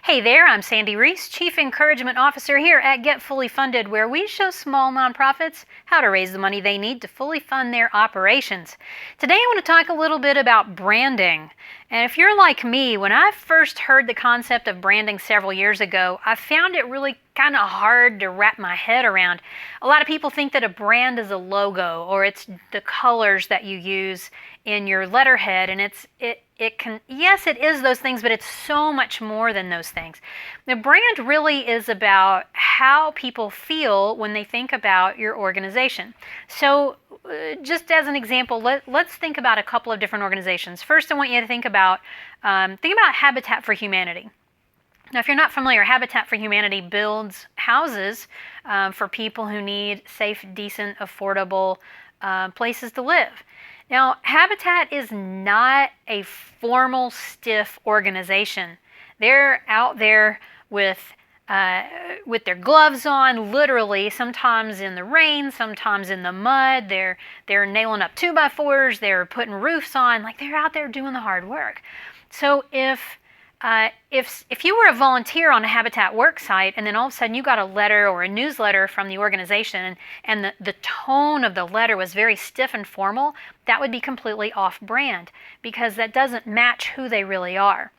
Hey there, I'm Sandy Reese, Chief Encouragement Officer here at Get Fully Funded, where we show small nonprofits how to raise the money they need to fully fund their operations. Today I want to talk a little bit about branding. And if you're like me, when I first heard the concept of branding several years ago, I found it really kind of hard to wrap my head around. A lot of people think that a brand is a logo or it's the colors that you use in your letterhead, and yes, it is those things, but it's so much more than those things. The brand really is about how people feel when they think about your organization. So just as an example, let's think about a couple of different organizations. First, I want you to think about Habitat for Humanity. Now, if you're not familiar, Habitat for Humanity builds houses for people who need safe, decent, affordable places to live. Now, Habitat is not a formal, stiff organization. They're out there with their gloves on, literally, sometimes in the rain, sometimes in the mud. They're nailing up 2x4s, they're putting roofs on, like they're out there doing the hard work. So if you were a volunteer on a Habitat work site and then all of a sudden you got a letter or a newsletter from the organization and the tone of the letter was very stiff and formal, that would be completely off-brand because that doesn't match who they really are.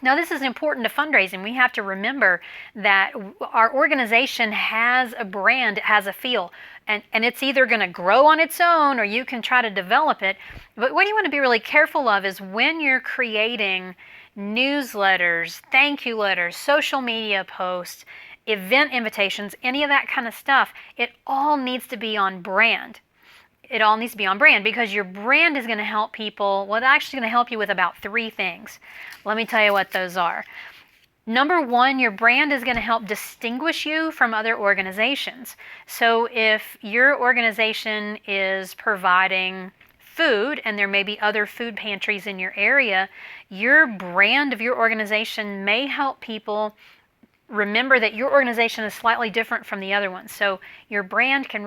Now, this is important to fundraising. We have to remember that our organization has a brand, it has a feel, and it's either going to grow on its own or you can try to develop it. But what you want to be really careful of is when you're creating newsletters, thank you letters, social media posts, event invitations, any of that kind of stuff, it all needs to be on brand. It all needs to be on brand because your brand is going to help people. Well, it's actually going to help you with about 3 things. Let me tell you what those are. Number 1, your brand is going to help distinguish you from other organizations. So if your organization is providing food and there may be other food pantries in your area, your brand of your organization may help people remember that your organization is slightly different from the other ones. So your brand can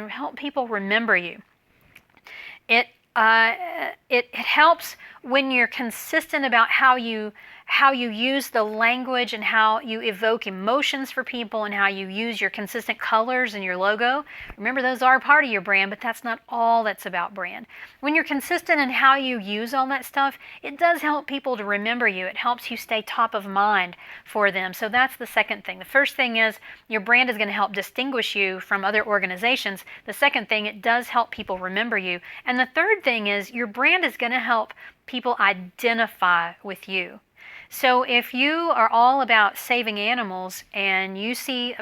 help people remember you. It helps when you're consistent about how you use the language and how you evoke emotions for people and how you use your consistent colors in your logo. Remember, those are part of your brand, but that's not all that's about brand. When you're consistent in how you use all that stuff, it does help people to remember you. It helps you stay top of mind for them. So that's the second thing. The first thing is your brand is going to help distinguish you from other organizations. The second thing, it does help people remember you. And the third thing is your brand is going to help people identify with you. So if you are all about saving animals and you see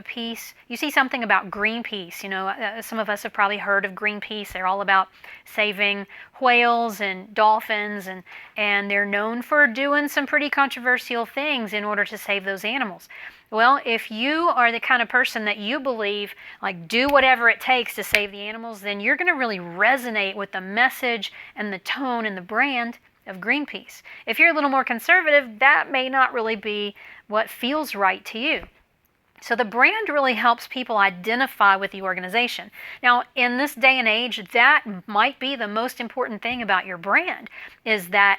something about Greenpeace, some of us have probably heard of Greenpeace. They're all about saving whales and dolphins, and they're known for doing some pretty controversial things in order to save those animals. Well, if you are the kind of person that you believe, like, do whatever it takes to save the animals, then you're going to really resonate with the message and the tone and the brand of Greenpeace. If you're a little more conservative, that may not really be what feels right to you. So the brand really helps people identify with the organization. Now, in this day and age, that might be the most important thing about your brand, is that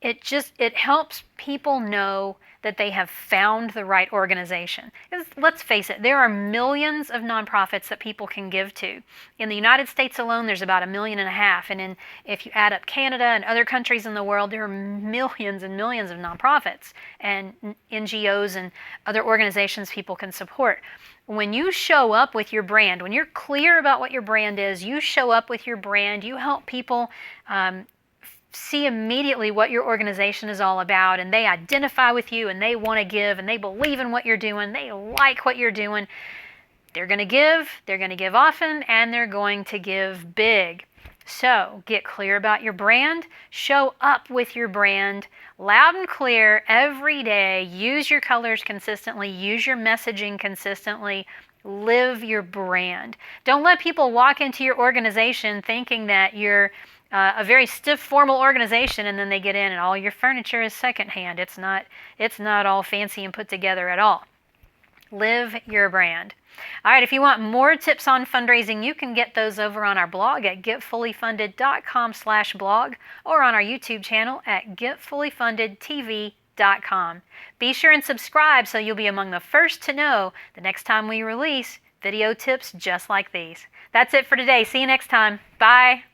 it helps people know that they have found the right organization. Let's face it, there are millions of nonprofits that people can give to. In the United States alone, there's about 1.5 million, and if you add up Canada and other countries in the world, there are millions and millions of nonprofits and NGOs and other organizations people can support. When you show up with your brand, when you're clear about what your brand is, you show up with your brand, you help people see immediately what your organization is all about, and they identify with you and they want to give and they believe in what you're doing, they like what you're doing. They're going to give often, and they're going to give big. So get clear about your brand, show up with your brand loud and clear every day, use your colors consistently, use your messaging consistently, live your brand. Don't let people walk into your organization thinking that you're a very stiff, formal organization, and then they get in and all your furniture is secondhand. It's not all fancy and put together at all. Live your brand. All right, if you want more tips on fundraising, you can get those over on our blog at getfullyfunded.com/blog or on our YouTube channel at getfullyfundedtv.com. fundraising.com. Be sure and subscribe so you'll be among the first to know the next time we release video tips just like these. That's it for today. See you next time. Bye.